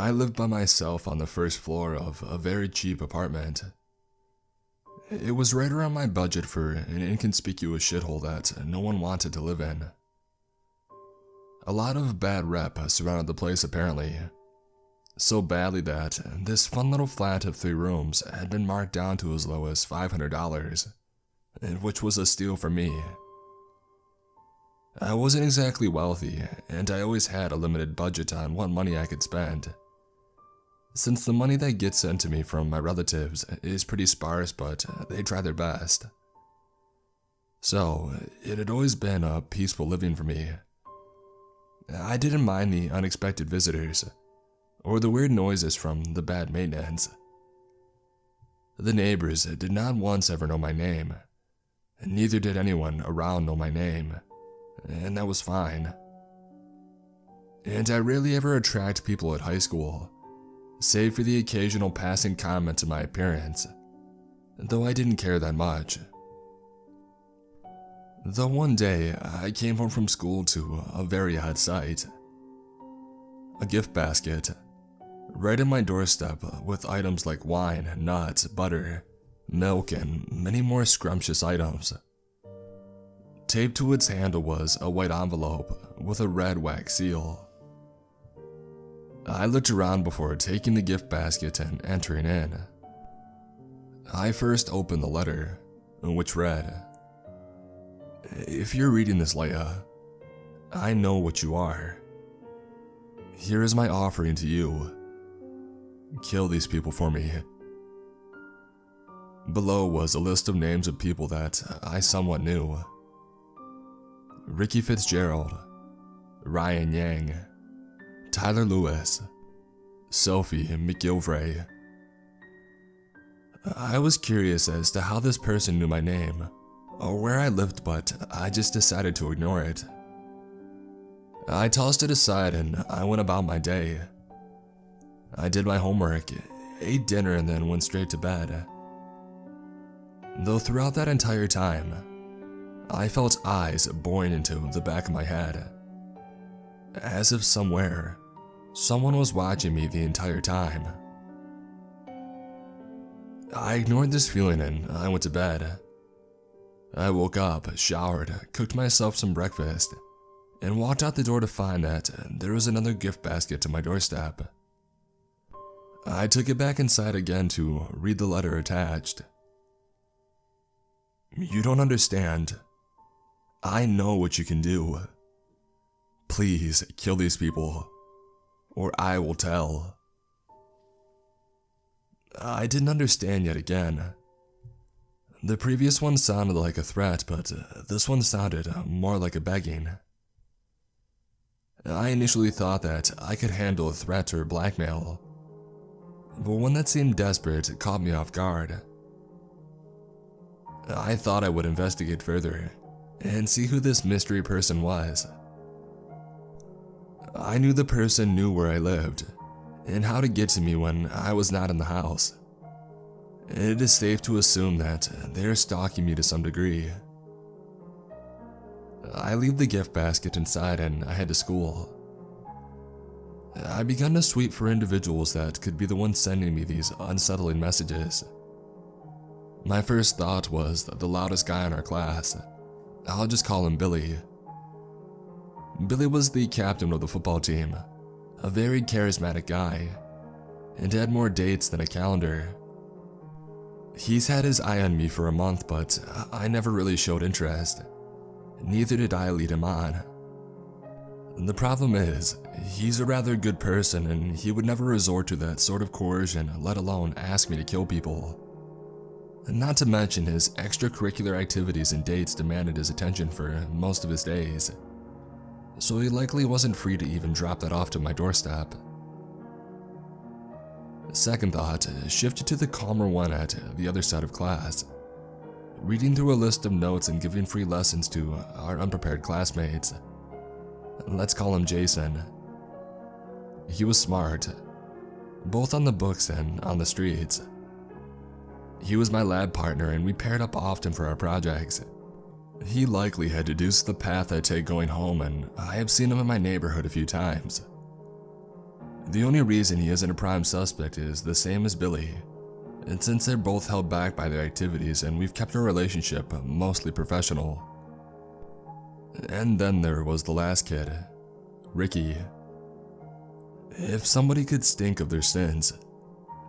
I lived by myself on the first floor of a very cheap apartment. It was right around my budget for an inconspicuous shithole that no one wanted to live in. A lot of bad rep surrounded the place apparently. So badly that this fun little flat of 3 rooms had been marked down to as low as $500, which was a steal for me. I wasn't exactly wealthy, and I always had a limited budget on what money I could spend. Since the money that gets sent to me from my relatives is pretty sparse, but they try their best. So, it had always been a peaceful living for me. I didn't mind the unexpected visitors, or the weird noises from the bad maintenance. The neighbors did not once ever know my name, and neither did anyone around know my name, and that was fine. And I rarely ever attract people at high school, save for the occasional passing comment to my appearance, though I didn't care that much. Though one day, I came home from school to a very odd sight. A gift basket, right at my doorstep with items like wine, nuts, butter, milk, and many more scrumptious items. Taped to its handle was a white envelope with a red wax seal. I looked around before taking the gift basket and entering in. I first opened the letter, which read, "If you're reading this, Leia, I know what you are. Here is my offering to you. Kill these people for me." Below was a list of names of people that I somewhat knew. Ricky Fitzgerald, Ryan Yang, Tyler Lewis, Sophie McGilvray. I was curious as to how this person knew my name, or where I lived, but I just decided to ignore it. I tossed it aside and I went about my day. I did my homework, ate dinner, and then went straight to bed. Though throughout that entire time, I felt eyes boring into the back of my head, as if somewhere, someone was watching me the entire time. I ignored this feeling and I went to bed. I woke up, showered, cooked myself some breakfast, and walked out the door to find that there was another gift basket to my doorstep. I took it back inside again to read the letter attached. "You don't understand. I know what you can do. Please kill these people, or I will tell." I didn't understand yet again. The previous one sounded like a threat, but this one sounded more like a begging. I initially thought that I could handle a threat or blackmail, but one that seemed desperate caught me off guard. I thought I would investigate further and see who this mystery person was. I knew the person knew where I lived and how to get to me when I was not in the house. It is safe to assume that they are stalking me to some degree. I leave the gift basket inside and I head to school. I began to sweep for individuals that could be the ones sending me these unsettling messages. My first thought was the loudest guy in our class. I'll just call him Billy. Billy was the captain of the football team, a very charismatic guy, and had more dates than a calendar. He's had his eye on me for a month, but I never really showed interest. Neither did I lead him on. The problem is, he's a rather good person and he would never resort to that sort of coercion, let alone ask me to kill people. Not to mention his extracurricular activities and dates demanded his attention for most of his days, so he likely wasn't free to even drop that off to my doorstep. Second thought shifted to the calmer one at the other side of class, reading through a list of notes and giving free lessons to our unprepared classmates. Let's call him Jason. He was smart, both on the books and on the streets. He was my lab partner and we paired up often for our projects. He likely had deduced the path I'd take going home, and I have seen him in my neighborhood a few times. The only reason he isn't a prime suspect is the same as Billy, and since they're both held back by their activities and we've kept our relationship mostly professional. And then there was the last kid, Ricky. If somebody could stink of their sins,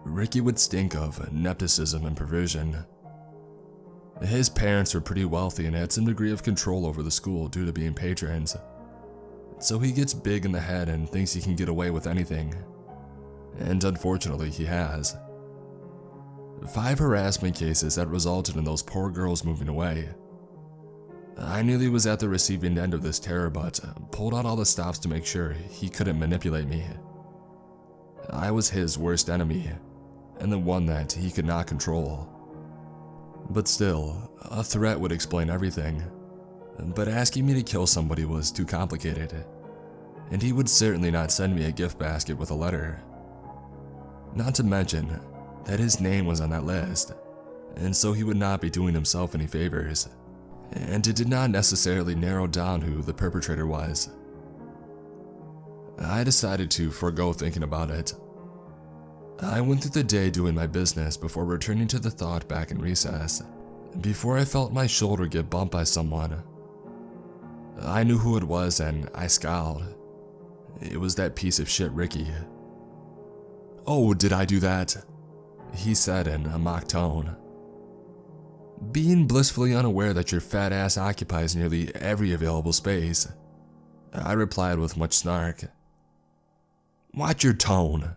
Ricky would stink of nepotism and perversion. His parents were pretty wealthy and had some degree of control over the school due to being patrons. So he gets big in the head and thinks he can get away with anything. And unfortunately, he has. 5 harassment cases that resulted in those poor girls moving away. I nearly was at the receiving end of this terror, but pulled out all the stops to make sure he couldn't manipulate me. I was his worst enemy, and the one that he could not control. But still, a threat would explain everything. But asking me to kill somebody was too complicated, and he would certainly not send me a gift basket with a letter. Not to mention that his name was on that list, and so he would not be doing himself any favors, and it did not necessarily narrow down who the perpetrator was. I decided to forego thinking about it. I went through the day doing my business before returning to the thought back in recess, before I felt my shoulder get bumped by someone. I knew who it was and I scowled. It was that piece of shit Ricky. "Oh, did I do that?" he said in a mock tone. Being blissfully unaware that your fat ass occupies nearly every available space, I replied with much snark. "Watch your tone."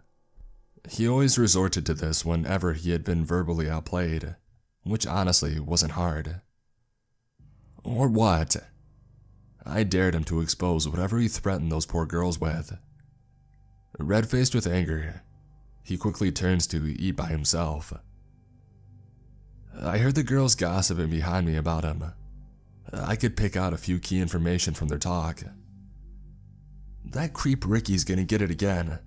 He always resorted to this whenever he had been verbally outplayed, which honestly wasn't hard. "Or what?" I dared him to expose whatever he threatened those poor girls with. Red-faced with anger, he quickly turns to eat by himself. I heard the girls gossiping behind me about him. I could pick out a few key information from their talk. "That creep Ricky's gonna get it again.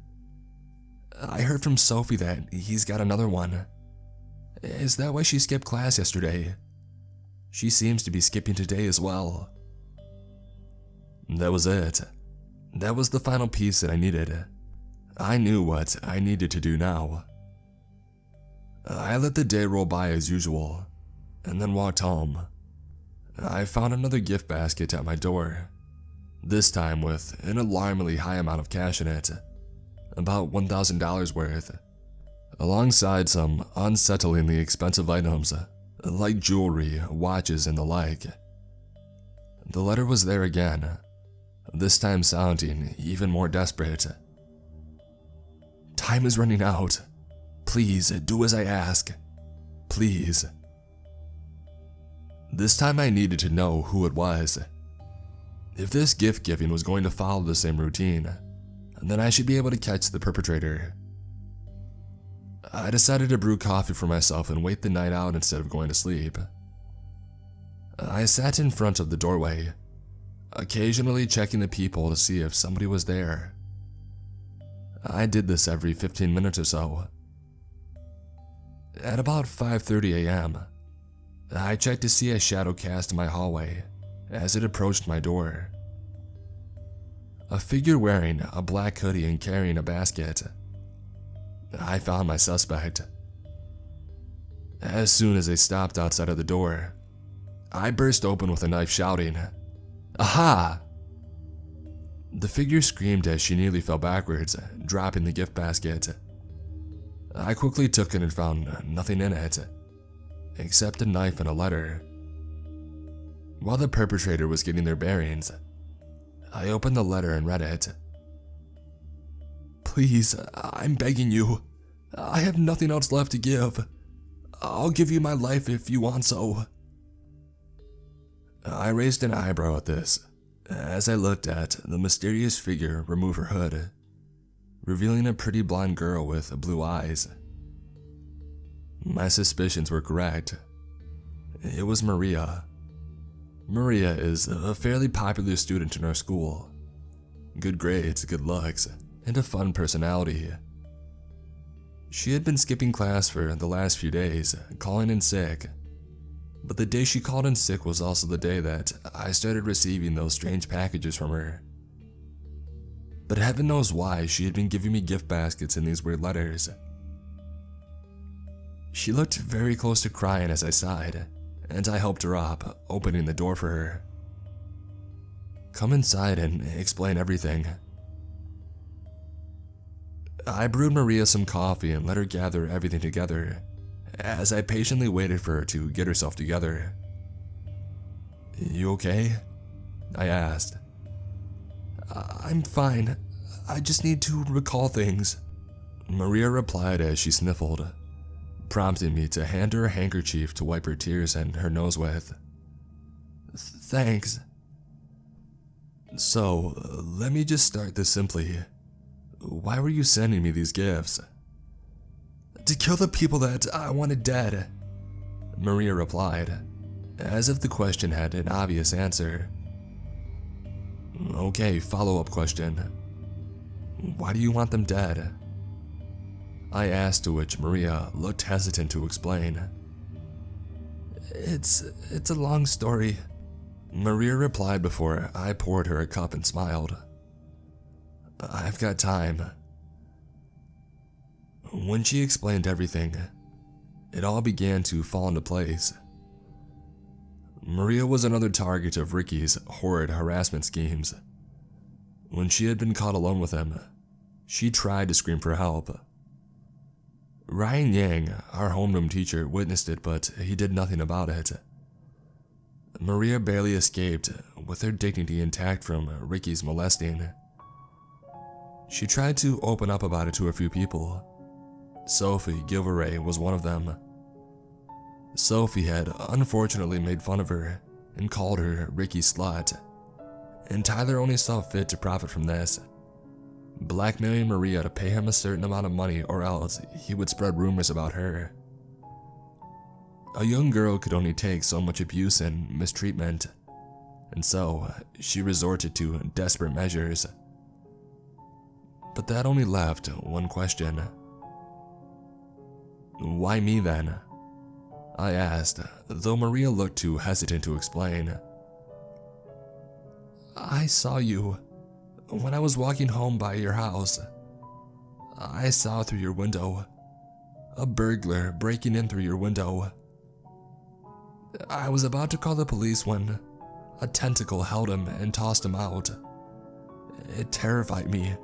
I heard from Sophie that he's got another one. Is that why she skipped class yesterday? She seems to be skipping today as well." That was it. That was the final piece that I needed. I knew what I needed to do now. I let the day roll by as usual, and then walked home. I found another gift basket at my door, this time with an alarmingly high amount of cash in it, about $1,000 worth, alongside some unsettlingly expensive items like jewelry, watches, and the like. The letter was there again, this time sounding even more desperate. "Time is running out. Please do as I ask. Please." This time I needed to know who it was. If this gift giving was going to follow the same routine, then I should be able to catch the perpetrator. I decided to brew coffee for myself and wait the night out instead of going to sleep. I sat in front of the doorway, occasionally checking the peephole to see if somebody was there. I did this every 15 minutes or so. At about 5:30 a.m., I checked to see a shadow cast in my hallway as it approached my door. A figure wearing a black hoodie and carrying a basket. I found my suspect. As soon as they stopped outside of the door, I burst open with a knife shouting, "Aha!" The figure screamed as she nearly fell backwards, dropping the gift basket. I quickly took it and found nothing in it, except a knife and a letter. While the perpetrator was getting their bearings, I opened the letter and read it. "Please, I'm begging you. I have nothing else left to give. I'll give you my life if you want so." I raised an eyebrow at this, as I looked at the mysterious figure remove her hood, revealing a pretty blonde girl with blue eyes. My suspicions were correct. It was Maria. Maria is a fairly popular student in our school. Good grades, good looks, and a fun personality. She had been skipping class for the last few days, calling in sick. But the day she called in sick was also the day that I started receiving those strange packages from her. but heaven knows why she had been giving me gift baskets and these weird letters. She looked very close to crying as I sighed, and I helped her up, opening the door for her. "Come inside and explain everything." I brewed Maria some coffee and let her gather everything together, as I patiently waited for her to get herself together. "You okay?" I asked. "I'm fine. I just need to recall things," Maria replied as she sniffled, prompting me to hand her a handkerchief to wipe her tears and her nose with. "Thanks. So, let me just start this simply. Why were you sending me these gifts?" "To kill the people that I wanted dead," Maria replied, as if the question had an obvious answer. "Okay, follow-up question. Why do you want them dead?" I asked, to which Maria looked hesitant to explain. It's a long story," Maria replied before I poured her a cup and smiled. "I've got time." When she explained everything, it all began to fall into place. Maria was another target of Ricky's horrid harassment schemes. When she had been caught alone with him, she tried to scream for help. Ryan Yang, our homeroom teacher, witnessed it, but he did nothing about it. Maria barely escaped, with her dignity intact from Ricky's molesting. She tried to open up about it to a few people. Sophie Gilveray was one of them. Sophie had unfortunately made fun of her and called her Ricky's slut, and Tyler only saw fit to profit from this, blackmailing Maria to pay him a certain amount of money or else he would spread rumors about her. A young girl could only take so much abuse and mistreatment, and so she resorted to desperate measures. But that only left one question. "Why me then?" I asked, though Maria looked too hesitant to explain. "I saw you when I was walking home by your house. I saw through your window a burglar breaking in through your window. I was about to call the police when a tentacle held him and tossed him out. It terrified me.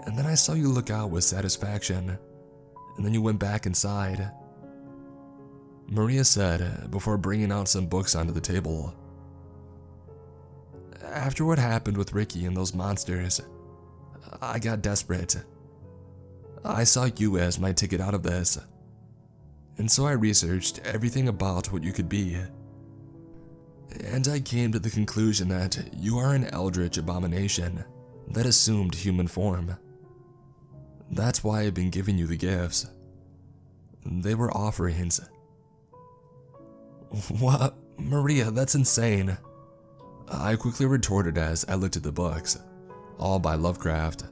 And then I saw you look out with satisfaction, and then you went back inside," Maria said before bringing out some books onto the table. "After what happened with Ricky and those monsters, I got desperate. I saw you as my ticket out of this, and so I researched everything about what you could be. And I came to the conclusion that you are an Eldritch abomination that assumed human form. That's why I've been giving you the gifts. They were offerings." "What? Maria, that's insane," I quickly retorted as I looked at the books, all by Lovecraft.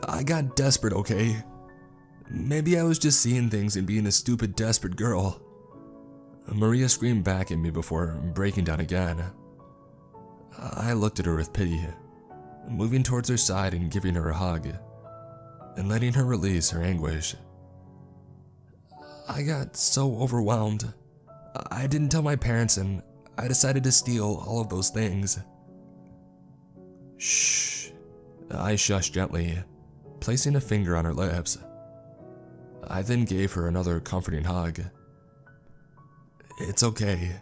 "I got desperate, okay? Maybe I was just seeing things and being a stupid, desperate girl." Maria screamed back at me before breaking down again. I looked at her with pity, moving towards her side and giving her a hug, and letting her release her anguish. "I got so overwhelmed. I didn't tell my parents and I decided to steal all of those things." "Shh," I shushed gently, placing a finger on her lips. I then gave her another comforting hug. "It's okay.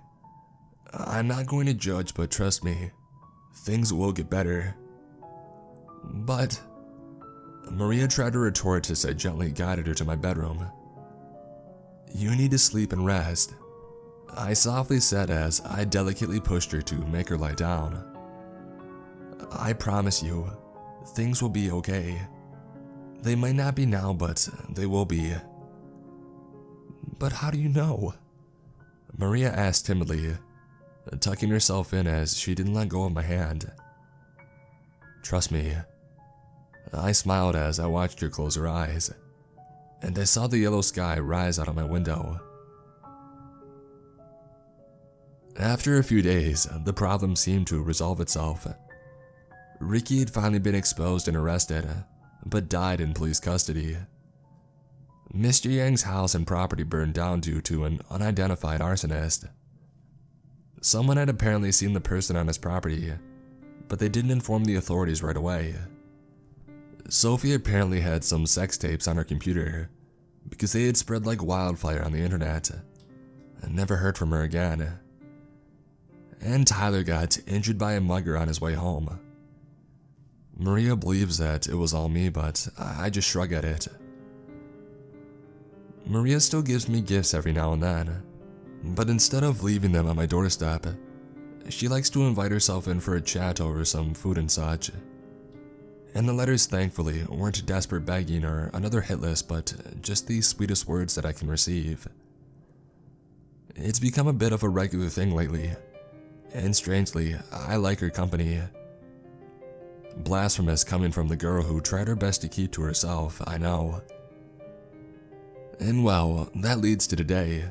I'm not going to judge, but trust me, things will get better." "But," Maria tried to retort as I gently guided her to my bedroom. "You need to sleep and rest," I softly said as I delicately pushed her to make her lie down. "I promise you, things will be okay. They might not be now, but they will be." "But how do you know?" Maria asked timidly, tucking herself in as she didn't let go of my hand. "Trust me." I smiled as I watched her close her eyes, and I saw the yellow sky rise out of my window. After a few days, the problem seemed to resolve itself. Ricky had finally been exposed and arrested, but died in police custody. Mr. Yang's house and property burned down due to an unidentified arsonist. Someone had apparently seen the person on his property, but they didn't inform the authorities right away. Sophie apparently had some sex tapes on her computer because they had spread like wildfire on the internet. I never heard from her again. And Tyler got injured by a mugger on his way home. Maria believes that it was all me, but I just shrug at it. Maria still gives me gifts every now and then, but instead of leaving them on my doorstep, she likes to invite herself in for a chat over some food and such. And the letters, thankfully, weren't desperate begging or another hit list, but just the sweetest words that I can receive. It's become a bit of a regular thing lately, and strangely, I like her company. Blasphemous coming from the girl who tried her best to keep to herself, I know. And well, that leads to today.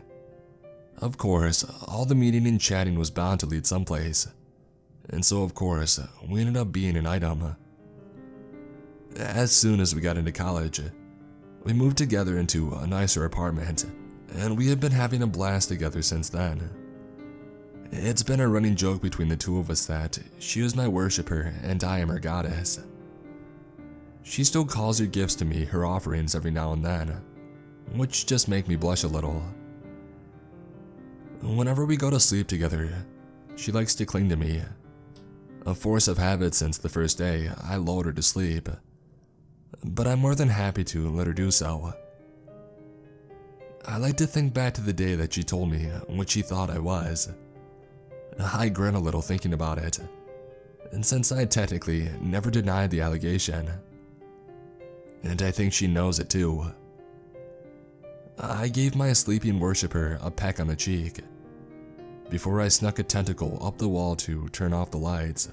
Of course, all the meeting and chatting was bound to lead someplace, and so of course, we ended up being an item. As soon as we got into college, we moved together into a nicer apartment, and we have been having a blast together since then. It's been a running joke between the two of us that she is my worshiper and I am her goddess. She still calls her gifts to me her offerings every now and then, which just make me blush a little. Whenever we go to sleep together, she likes to cling to me. A force of habit since the first day I lulled her to sleep, but I'm more than happy to let her do so. I like to think back to the day that she told me what she thought I was. I grin a little thinking about it, and since I technically never denied the allegation, and I think she knows it too. I gave my sleeping worshiper a peck on the cheek, before I snuck a tentacle up the wall to turn off the lights.